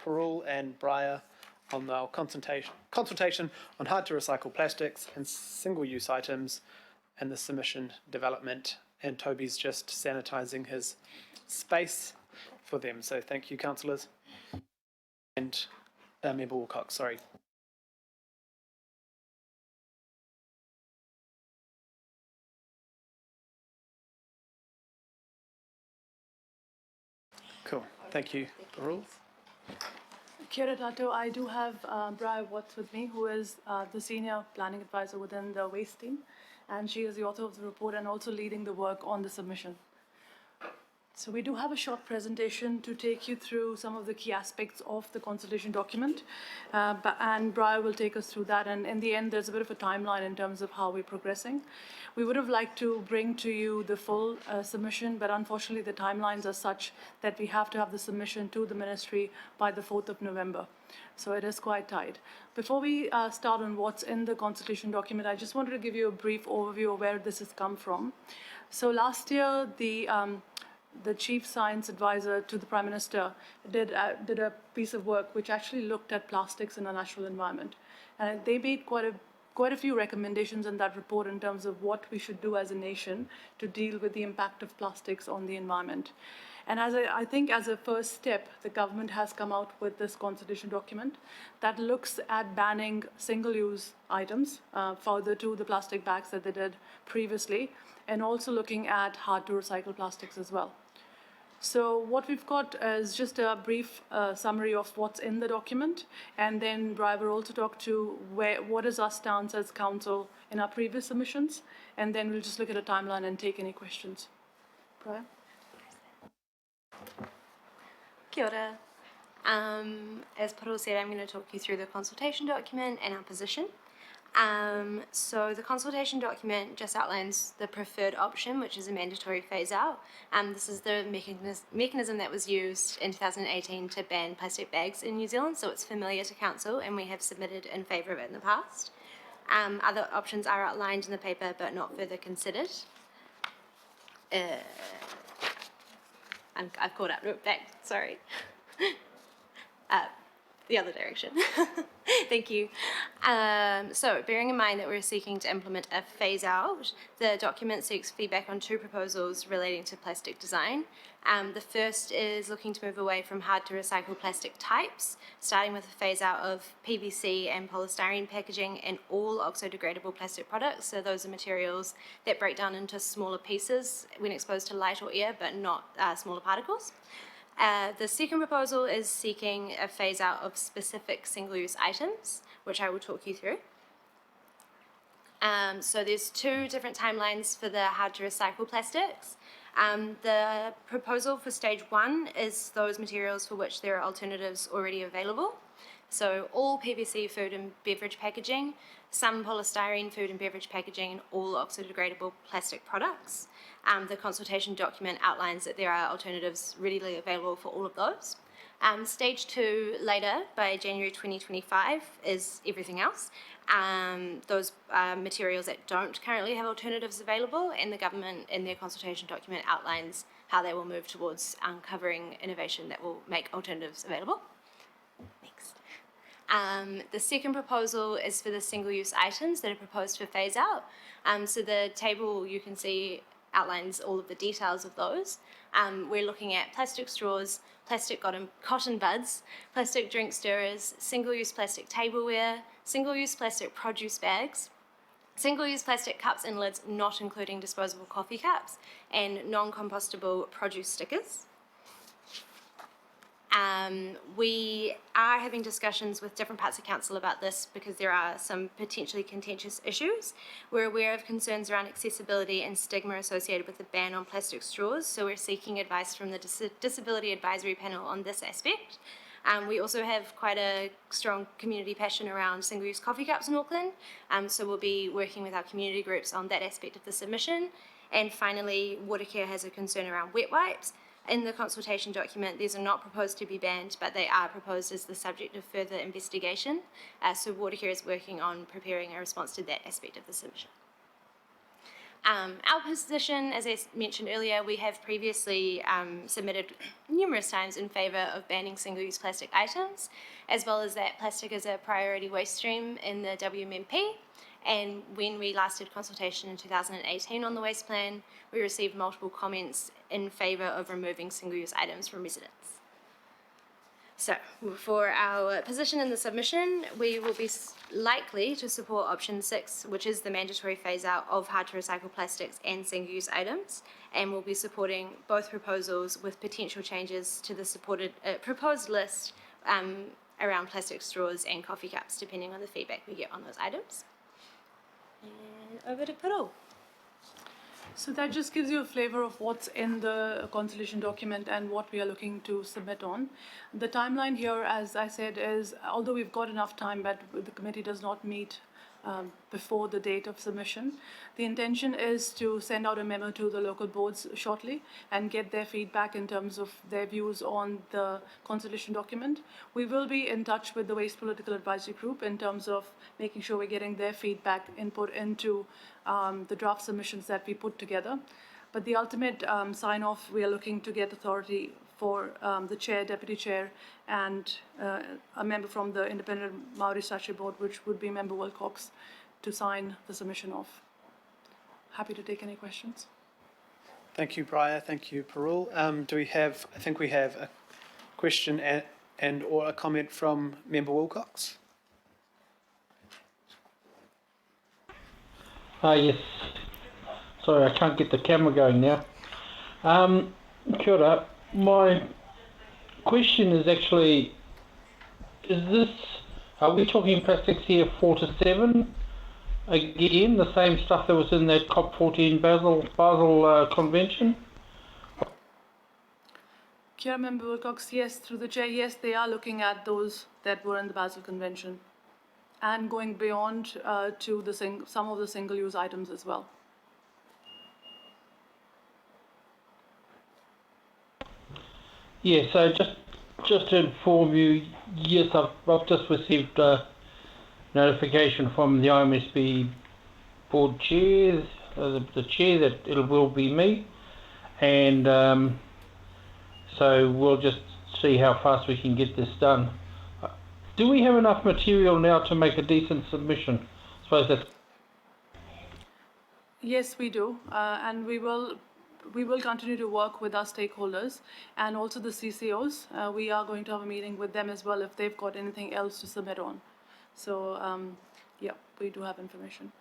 Perul and Breyer on our consultation on hard-to-recycle plastics and single-use items and the submission development. And Toby's just sanitising his space for them. So thank you, councillors. And Member Wilcox, sorry. Cool. Thank you, Perul. Kia ora tātou. I do have Breyer Watts with me, who is the Senior Planning Advisor within the Waste team, and she is the author of the report and also leading the work on the submission. So we do have a short presentation to take you through some of the key aspects of the consultation document, and Breyer will take us through that. And in the end, there's a bit of a timeline in terms of how we're progressing. We would have liked to bring to you the full submission, but unfortunately the timelines are such that we have to have the submission to the ministry by the 4th of November. So it is quite tight. Before we start on what's in the consultation document, I just wanted to give you a brief overview of where this has come from. So last year, the Chief Science Advisor to the Prime Minister did a piece of work which actually looked at plastics in a natural environment. And they made quite a few recommendations in that report in terms of what we should do as a nation to deal with the impact of plastics on the environment. And I think as a first step, the government has come out with this consultation document that looks at banning single-use items further to the plastic bags that they did previously, and also looking at hard-to-recycle plastics as well. So what we've got is just a brief summary of what's in the document, and then Breyer will also talk to what is our stance as council in our previous submissions, and then we'll just look at a timeline and take any questions. Breyer? Kia ora. As Perul said, I'm going to talk you through the consultation document and our position. So the consultation document just outlines the preferred option, which is a mandatory phase-out. This is the mechanism that was used in 2018 to ban plastic bags in New Zealand, so it's familiar to Council, and we have submitted in favour of it in the past. Other options are outlined in the paper, but not further considered. I've caught up. No, back, sorry. The other direction. Thank you. So, bearing in mind that we're seeking to implement a phase-out, the document seeks feedback on two proposals relating to plastic design. The first is looking to move away from hard-to-recycle plastic types, starting with a phase-out of PVC and polystyrene packaging and all oxo-degradable plastic products. So those are materials that break down into smaller pieces when exposed to light or air, but not smaller particles. The second proposal is seeking a phase-out of specific single-use items, which I will talk you through. So there's two different timelines for the hard-to-recycle plastics. The proposal for stage 1 is those materials for which there are alternatives already available. So all PVC food and beverage packaging, some polystyrene food and beverage packaging, and all oxo-degradable plastic products. The consultation document outlines that there are alternatives readily available for all of those. Stage 2 later, by January 2025, is everything else. Those materials that don't currently have alternatives available, and the government in their consultation document outlines how they will move towards uncovering innovation that will make alternatives available. Next. The second proposal is for the single-use items that are proposed for phase-out. So the table you can see outlines all of the details of those. We're looking at plastic straws, plastic cotton buds, plastic drink stirrers, single-use plastic tableware, single-use plastic produce bags, single-use plastic cups and lids, not including disposable coffee cups, and non-compostable produce stickers. We are having discussions with different parts of council about this because there are some potentially contentious issues. We're aware of concerns around accessibility and stigma associated with the ban on plastic straws, so we're seeking advice from the Disability Advisory Panel on this aspect. We also have quite a strong community passion around single-use coffee cups in Auckland, so we'll be working with our community groups on that aspect of the submission. And finally, Watercare has a concern around wet wipes. In the consultation document, these are not proposed to be banned, but they are proposed as the subject of further investigation. So Watercare is working on preparing a response to that aspect of the submission. Our position, as I mentioned earlier, we have previously submitted numerous times in favour of banning single-use plastic items, as well as that plastic is a priority waste stream in the WMP. And when we last did consultation in 2018 on the waste plan, we received multiple comments in favour of removing single-use items from residents. So, for our position in the submission, we will be likely to support option 6, which is the mandatory phase-out of hard-to-recycle plastics and single-use items, and we'll be supporting both proposals with potential changes to the proposed list around plastic straws and coffee cups, depending on the feedback we get on those items. And over to Parul. So that just gives you a flavor of what's in the consultation document and what we are looking to submit on. The timeline here, as I said, is although we've got enough time, but the committee does not meet before the date of submission. The intention is to send out a memo to the local boards shortly and get their feedback in terms of their views on the consultation document. We will be in touch with the Waste Political Advisory Group in terms of making sure we're getting their feedback input into the draft submissions that we put together. But the ultimate sign-off, we are looking to get authority for the chair, deputy chair, and a member from the Independent Maori Statutory Board, which would be Member Wilcox, to sign the submission off. Happy to take any questions. Thank you, Briar. Thank you, Parul. Do we have, I think we have a question and or a comment from Member Wilcox? Yes. Sorry, I can't get the camera going now. Kia ora. My question is actually, are we talking plastics here 4 to 7? Again, the same stuff that was in that COP14 Basel Convention? Kia ora, Member Wilcox, yes, through the chair, yes, they are looking at those that were in the Basel Convention and going beyond to some of the single-use items as well. Yeah, so just to inform you, yes, I've just received notification from the IMSB board chair, the chair, that it will be me, and so we'll just see how fast we can get this done. Do we have enough material now to make a decent submission? I suppose that's... Yes, we do, and we will continue to work with our stakeholders and also the CCOs. We are going to have a meeting with them as well if they've got anything else to submit on. So, yeah, we do have information.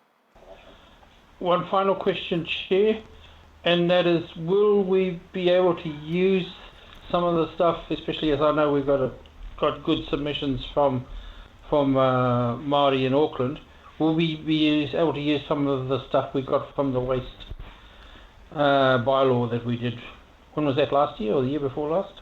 One final question, Chair, and that is, will we be able to use some of the stuff, especially as I know we've got good submissions from Māori in Auckland, will we be able to use some of the stuff we got from the waste bylaw that we did? When was that, last year or the year before last?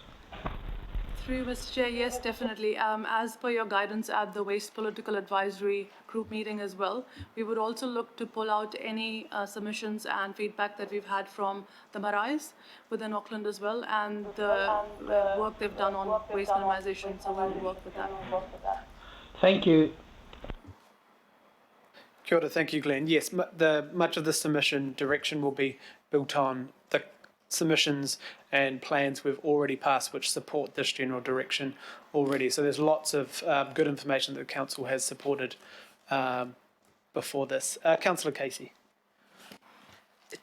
Through you, Mr. Chair, yes, definitely. As per your guidance at the Waste Political Advisory Group meeting as well, we would also look to pull out any submissions and feedback that we've had from the Marais within Auckland as well, and the work they've done on waste minimization, so we will work with that. Thank you. Kia ora, thank you, Glenn. Yes, much of the submission direction will be built on the submissions and plans we've already passed, which support this general direction already. So there's lots of good information that the council has supported before this. Councillor Casey.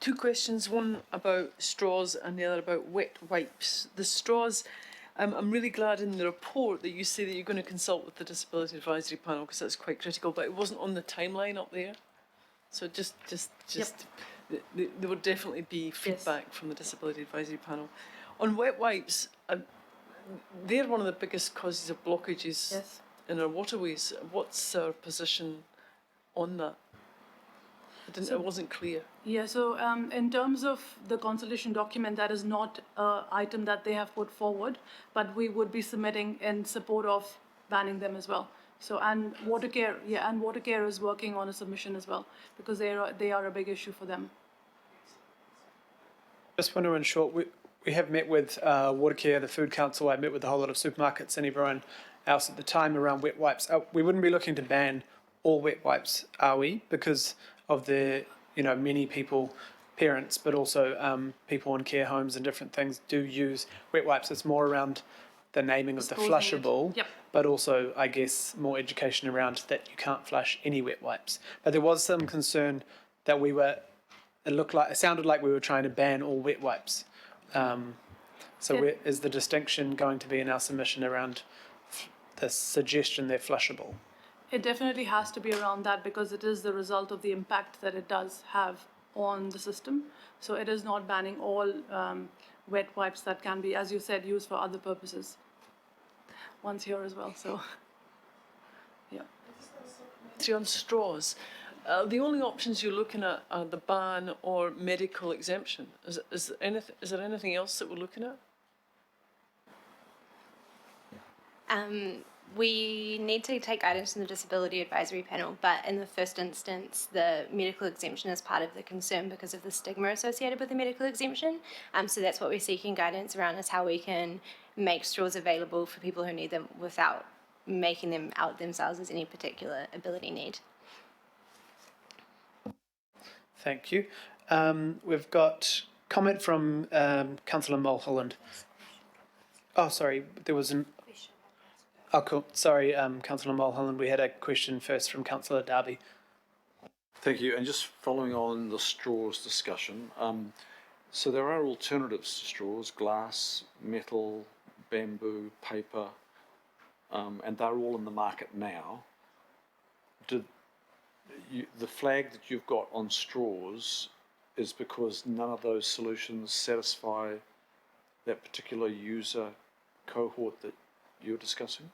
Two questions, one about straws and the other about wet wipes. The straws, I'm really glad in the report that you say that you're going to consult with the Disability Advisory Panel, because that's quite critical, but it wasn't on the timeline up there. So just there will definitely be feedback from the Disability Advisory Panel. On wet wipes, they're one of the biggest causes of blockages in our waterways. What's our position on that? It wasn't clear. Yeah, so in terms of the consultation document, that is not an item that they have put forward, but we would be submitting in support of banning them as well. So, and Watercare is working on a submission as well, because they are a big issue for them. Just want to ensure we have met with Watercare, the Food Council. I met with a whole lot of supermarkets and everyone else at the time around wet wipes. We wouldn't be looking to ban all wet wipes, are we? Because of the many people, parents, but also people in care homes and different things do use wet wipes. It's more around the naming of the Disposing it. flushable, Yep. but also, I guess, more education around that you can't flush any wet wipes. But there was some concern that it sounded like we were trying to ban all wet wipes. Is the distinction going to be in our submission around the suggestion they're flushable? It definitely has to be around that because it is the result of the impact that it does have on the system. So it is not banning all wet wipes that can be, as you said, used for other purposes. One's here as well, so yeah. On straws, the only options you're looking at are the ban or medical exemption. Is there anything else that we're looking at? We need to take guidance from the Disability Advisory Panel, but in the first instance, the medical exemption is part of the concern because of the stigma associated with the medical exemption. So that's what we're seeking guidance around, is how we can make straws available for people who need them without making them out themselves as any particular ability need. Thank you. We've got comment from Councillor Mulholland. Oh, sorry, there was an... Oh, cool. Sorry, Councillor Mulholland, we had a question first from Councillor Darby. Thank you. And just following on the straws discussion, so there are alternatives to straws: glass, metal, bamboo, paper, and they're all in the market now. The flag that you've got on straws is because none of those solutions satisfy that particular user cohort that you're discussing?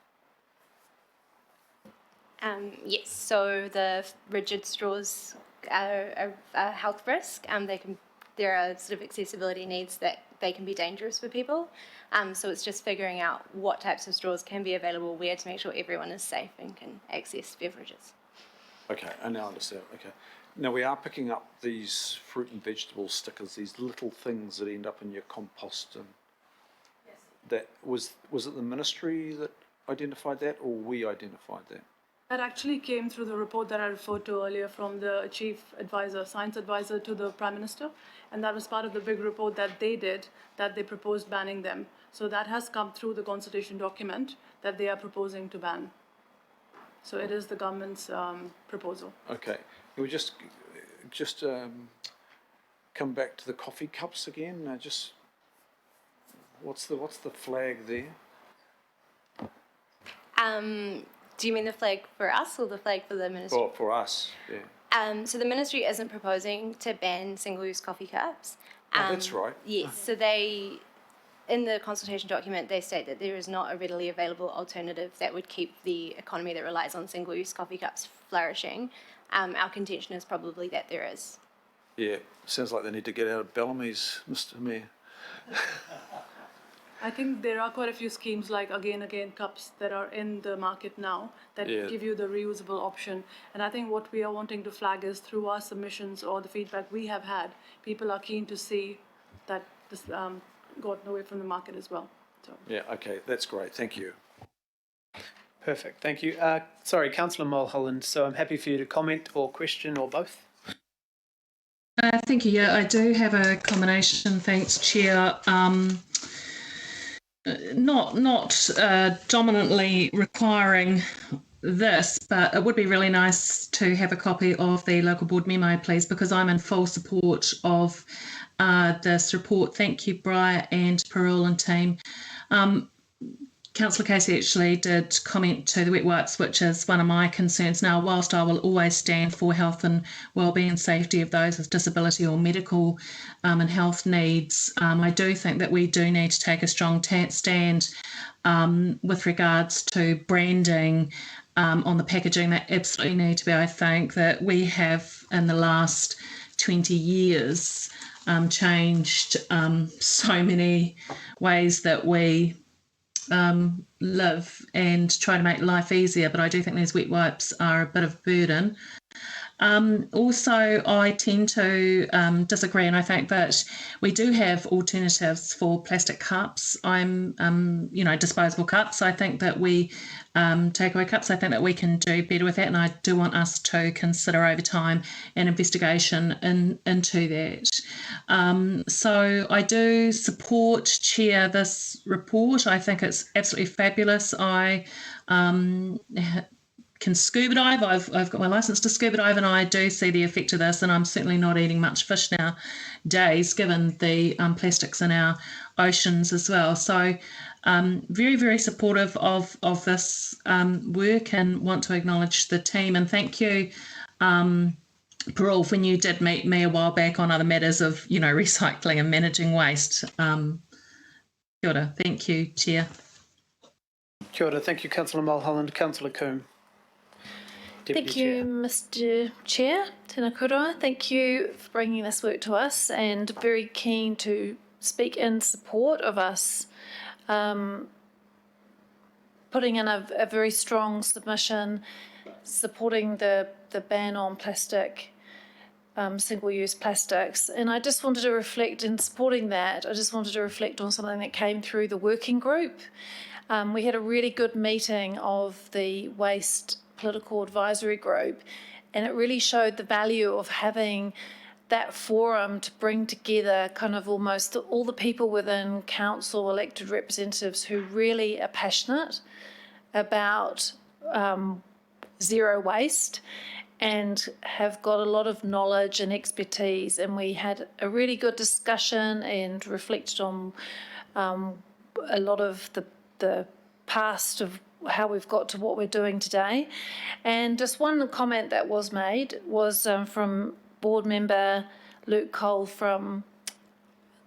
Yes, so the rigid straws are a health risk. There are sort of accessibility needs that they can be dangerous for people. So it's just figuring out what types of straws can be available where to make sure everyone is safe and can access beverages. Okay, I now understand. Okay. Now we are picking up these fruit and vegetable stickers, these little things that end up in your compost. And that was it the ministry that identified that, or we identified that? That actually came through the report that I referred to earlier from the chief advisor, science advisor to the Prime Minister. And that was part of the big report that they did, that they proposed banning them. So that has come through the consultation document that they are proposing to ban. So it is the government's proposal. Okay. Can we just come back to the coffee cups again? What's the flag there? Do you mean the flag for us or the flag for the ministry? For us, yeah. So the ministry isn't proposing to ban single-use coffee cups. Oh, that's right. Yes, so in the consultation document, they state that there is not a readily available alternative that would keep the economy that relies on single-use coffee cups flourishing. Our contention is probably that there is. Yeah, sounds like they need to get out of Bellamy's, Mr. Mayor. I think there are quite a few schemes like Again cups that are in the market now that give you the reusable option. And I think what we are wanting to flag is through our submissions or the feedback we have had, people are keen to see that this gotten away from the market as well. So. Yeah, okay, that's great. Thank you. Perfect, thank you. Sorry, Councillor Mulholland, so I'm happy for you to comment or question or both. Thank you. Yeah, I do have a combination. Thanks, Chair. Not dominantly requiring this, but it would be really nice to have a copy of the local board memo, please, because I'm in full support of this report. Thank you, Brian and Parul and team. Councillor Casey actually did comment to the wet wipes, which is one of my concerns. Now, whilst I will always stand for health and wellbeing and safety of those with disability or medical and health needs, I do think that we do need to take a strong stand with regards to branding on the packaging. That absolutely need to be. I think that we have in the last 20 years changed so many ways that we live and try to make life easier, but I do think these wet wipes are a bit of a burden. Also, I tend to disagree, and I think that we do have alternatives for plastic cups. Disposable cups. I think that we takeaway cups. I think that we can do better with that, and I do want us to consider over time an investigation into that. So I do support, Chair, this report. I think it's absolutely fabulous. I can scuba dive. I've got my license to scuba dive, and I do see the effect of this. And I'm certainly not eating much fish nowadays, given the plastics in our oceans as well. So, very, very supportive of this work, and want to acknowledge the team. And thank you, Parul, when you did meet me a while back on other matters of recycling and managing waste. Kia ora. Thank you, Chair. Kia ora. Thank you, Councillor Mulholland. Councillor Coombe. Deputy Thank you, Chair. Mr. Chair. Tēnā koroa. Thank you for bringing this work to us, and very keen to speak in support of us putting in a very strong submission supporting the ban on plastic, single-use plastics. And I just wanted to reflect, in supporting that, I just wanted to reflect on something that came through the working group. We had a really good meeting of the Waste Political Advisory Group, and it really showed the value of having that forum to bring together kind of almost all the people within council, elected representatives who really are passionate about zero waste and have got a lot of knowledge and expertise. And we had a really good discussion and reflected on a lot of the past of how we've got to what we're doing today. And just one comment that was made was from board member Luke Cole from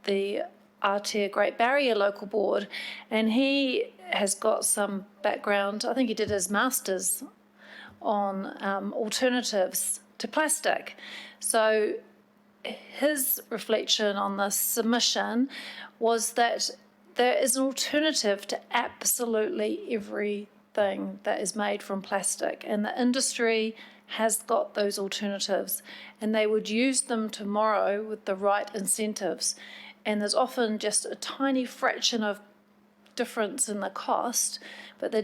the Aotea Great Barrier Local Board, and he has got some background. I think he did his master's on alternatives to plastic. So his reflection on this submission was that there is an alternative to absolutely everything that is made from plastic, and the industry has got those alternatives, and they would use them tomorrow with the right incentives. And there's often just a tiny fraction of difference in the cost, but they're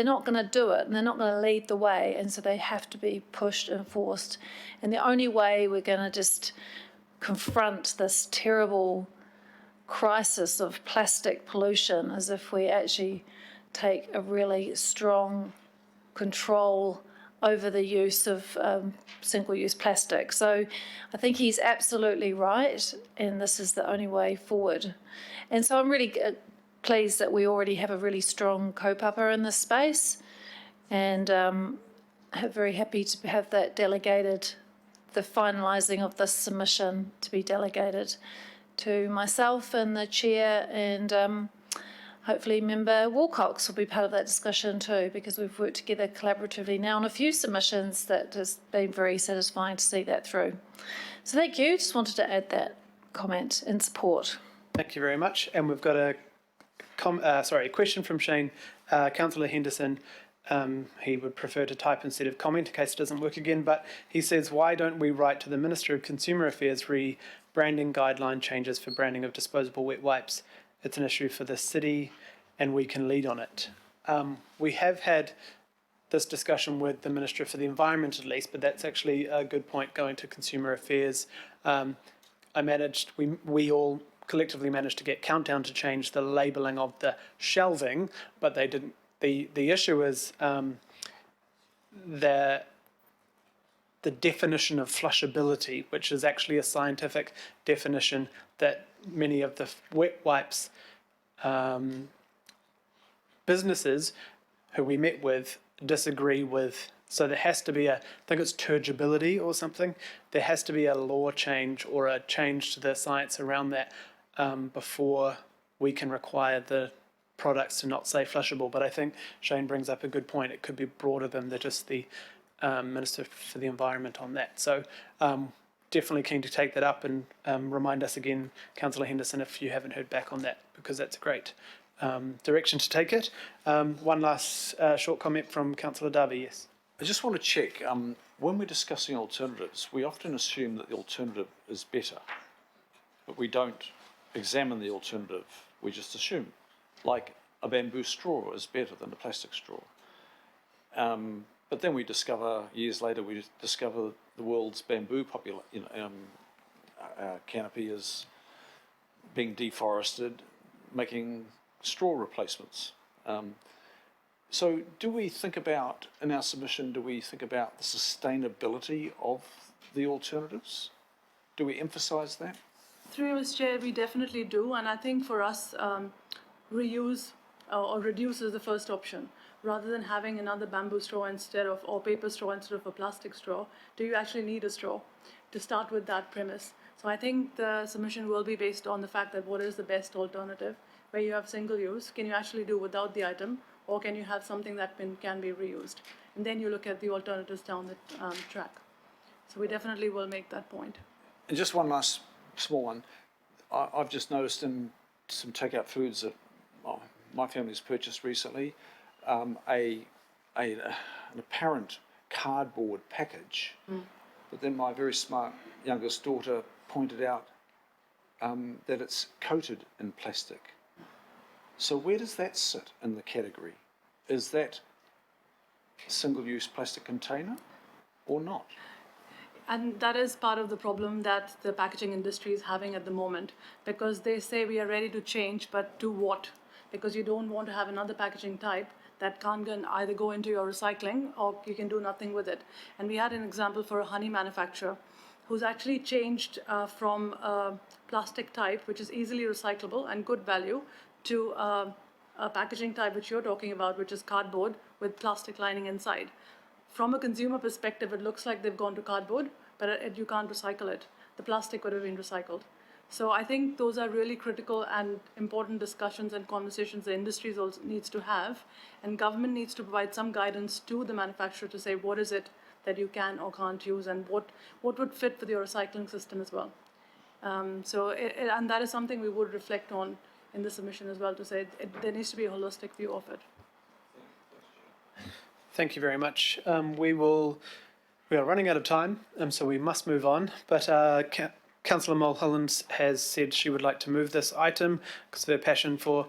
not going to do it, and they're not going to lead the way, and so they have to be pushed and forced. And the only way we're going to just confront this terrible crisis of plastic pollution is if we actually take a really strong control over the use of single-use plastic. So I think he's absolutely right, and this is the only way forward. And so I'm really pleased that we already have a really strong kaupapa in this space, and I'm very happy to have that delegated, the finalising of this submission to be delegated to myself and the chair, and hopefully member Wilcox will be part of that discussion too, because we've worked together collaboratively now on a few submissions that has been very satisfying to see that through. So thank you. Just wanted to add that comment in support. Thank you very much. And we've got a question from Shane. Councillor Henderson, he would prefer to type instead of comment in case it doesn't work again, but he says, why don't we write to the Minister of Consumer Affairs branding guideline changes for branding of disposable wet wipes? It's an issue for the city and we can lead on it. We have had this discussion with the Minister for the Environment at least, but that's actually a good point going to Consumer Affairs. We all collectively managed to get Countdown to change the labelling of the shelving, but they didn't. The issue is the definition of flushability, which is actually a scientific definition that many of the wet wipes businesses who we met with disagree with. So there has to be I think it's turgibility or something. There has to be a law change or a change to the science around that before we can require the products to not say flushable. But I think Shane brings up a good point. It could be broader than just the Minister for the Environment on that. So definitely keen to take that up and remind us again, Councillor Henderson, if you haven't heard back on that, because that's a great direction to take it. One last short comment from Councillor Darby, yes. I just want to check, when we're discussing alternatives, we often assume that the alternative is better, but we don't examine the alternative, we just assume. Like a bamboo straw is better than a plastic straw. But then we discover, years later, we discover the world's bamboo canopy is being deforested, making straw replacements. So do we think about, in our submission, do we think about the sustainability of the alternatives? Do we emphasise that? Through you, Mr. Chair, we definitely do, and I think for us, reuse or reduce is the first option. Rather than having another bamboo straw instead of, or paper straw instead of a plastic straw, do you actually need a straw? To start with that premise. So I think the submission will be based on the fact that what is the best alternative, where you have single use, can you actually do without the item, or can you have something that can be reused? And then you look at the alternatives down the track. So we definitely will make that point. And just one last small one. I've just noticed in some takeout foods that my family's purchased recently, an apparent cardboard package. But then my very smart youngest daughter pointed out that it's coated in plastic. So where does that sit in the category? Is that a single-use plastic container or not? And that is part of the problem that the packaging industry is having at the moment, because they say we are ready to change, but to what? Because you don't want to have another packaging type that can't either go into your recycling or you can do nothing with it. And we had an example for a honey manufacturer who's actually changed from a plastic type, which is easily recyclable and good value, to a packaging type which you're talking about, which is cardboard with plastic lining inside. From a consumer perspective, it looks like they've gone to cardboard, but you can't recycle it. The plastic would have been recycled. So I think those are really critical and important discussions and conversations the industry also needs to have, and government needs to provide some guidance to the manufacturer to say what is it that you can or can't use, and what would fit with your recycling system as well. And that is something we would reflect on in the submission as well, to say there needs to be a holistic view of it. Thank you very much. We are running out of time, so we must move on. But Councillor Mulholland has said she would like to move this item because of her passion for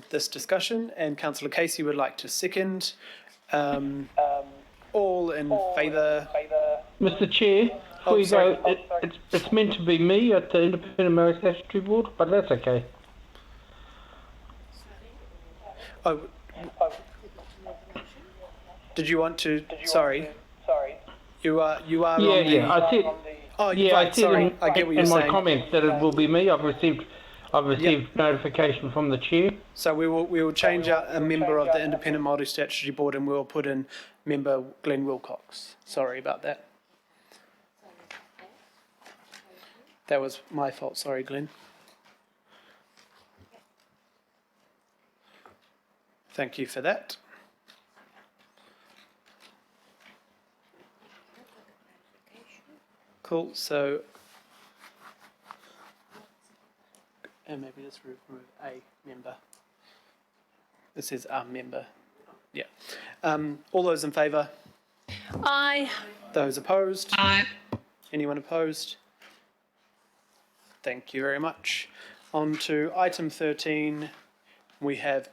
this discussion, and Councillor Casey would like to second. All in favour? Mr. Chair, before you go, it's meant to be me at the Independent Maori Statutory Board, but that's okay. Oh, did you want to? Sorry. You are. Yeah. I said. Oh, yeah, right, I said sorry. I get what you're in saying. my comments that it will be me. I've received notification from the chair. So we will change out a member of the Independent Māori Statutory Board, and we'll put in member Glenn Wilcox. Sorry about that. That was my fault. Sorry, Glenn. Thank you for that. Cool. So, and maybe let's remove a member. This is a member. Yeah. All those in favour? Aye. Those opposed? Aye. Anyone opposed? Thank you very much. On to item 13. We have